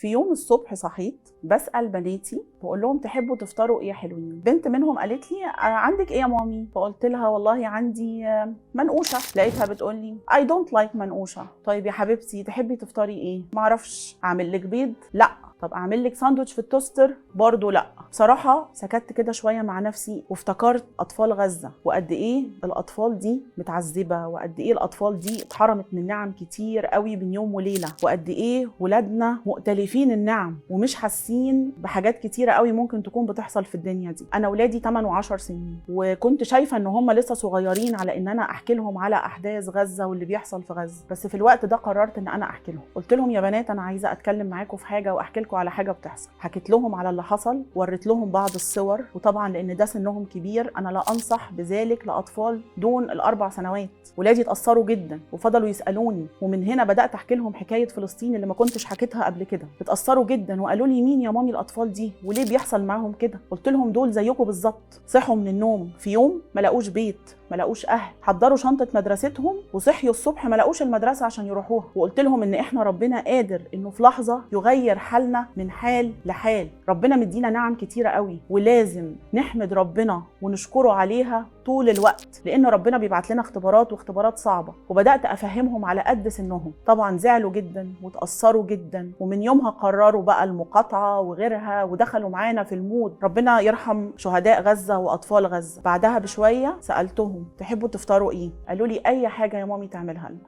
في يوم الصبح صحيت بسأل بناتي بقول لهم تحبوا تفطروا ايه يا حلوين؟ بنت منهم قالت لي عندك ايه يا مامي؟ فقلت لها والله عندي منقوشه. لقيتها بتقول لي I don't like منقوشه. طيب يا حبيبتي تحبي تفطري ايه؟ معرفش. اعمل لك بيض؟ لا. طب اعمل لك ساندوتش في التوستر؟ برضو لا. بصراحه سكت كده شويه مع نفسي وافتكرت اطفال غزه وقد ايه الاطفال دي متعذبه، وقد ايه الاطفال دي اتحرمت من نعم كتير قوي بين يوم وليله، وقد ايه ولادنا مؤتلفين النعم ومش حاسين بحاجات كتيره قوي ممكن تكون بتحصل في الدنيا دي. انا ولادي 8 و10 سنين وكنت شايفه ان هم لسه صغيرين على ان انا احكي لهم على احداث غزه واللي بيحصل في غزه، بس في الوقت ده قررت ان انا احكي لهم. قلت لهم يا بنات انا عايزه اتكلم معاكم في حاجه واحكي لكم على حاجه بتحصل. حكيت لهم على اللي حصل، وريت لهم بعض الصور، وطبعا لان ده سنهم كبير انا لا انصح بذلك لاطفال دون ال4 سنوات. ولادي اتاثروا جدا وفضلوا يسالوني، ومن هنا بدات احكي لهم حكايه فلسطين اللي ما كنتش حكيتها قبل كده. اتاثروا جدا وقالوا لي مين يا مامي الاطفال دي وليه بيحصل معاهم كده؟ قلت لهم دول زيكم بالظبط، صحوا من النوم في يوم ما لاقوش بيت، ما لاقوش اهل، حضروا شنطه مدرستهم وصحيوا الصبح ما لاقوش المدرسه عشان يروحوها. وقلت لهم ان احنا ربنا قادر انه في لحظه يغير حالنا من حال لحال. ربنا مدينا نعم كتيره قوي ولازم نحمد ربنا ونشكره عليها طول الوقت، لان ربنا بيبعت لنا اختبارات واختبارات صعبه. وبدات افهمهم على قد سنهم. طبعا زعلوا جدا وتاثروا جدا، ومن يومها قرروا بقى المقاطعه وغيرها ودخلوا معانا في المود. ربنا يرحم شهداء غزه واطفال غزه. بعدها بشويه سالتهم تحبوا تفطروا ايه؟ قالوا لي اي حاجه يا مامي تعملها لنا.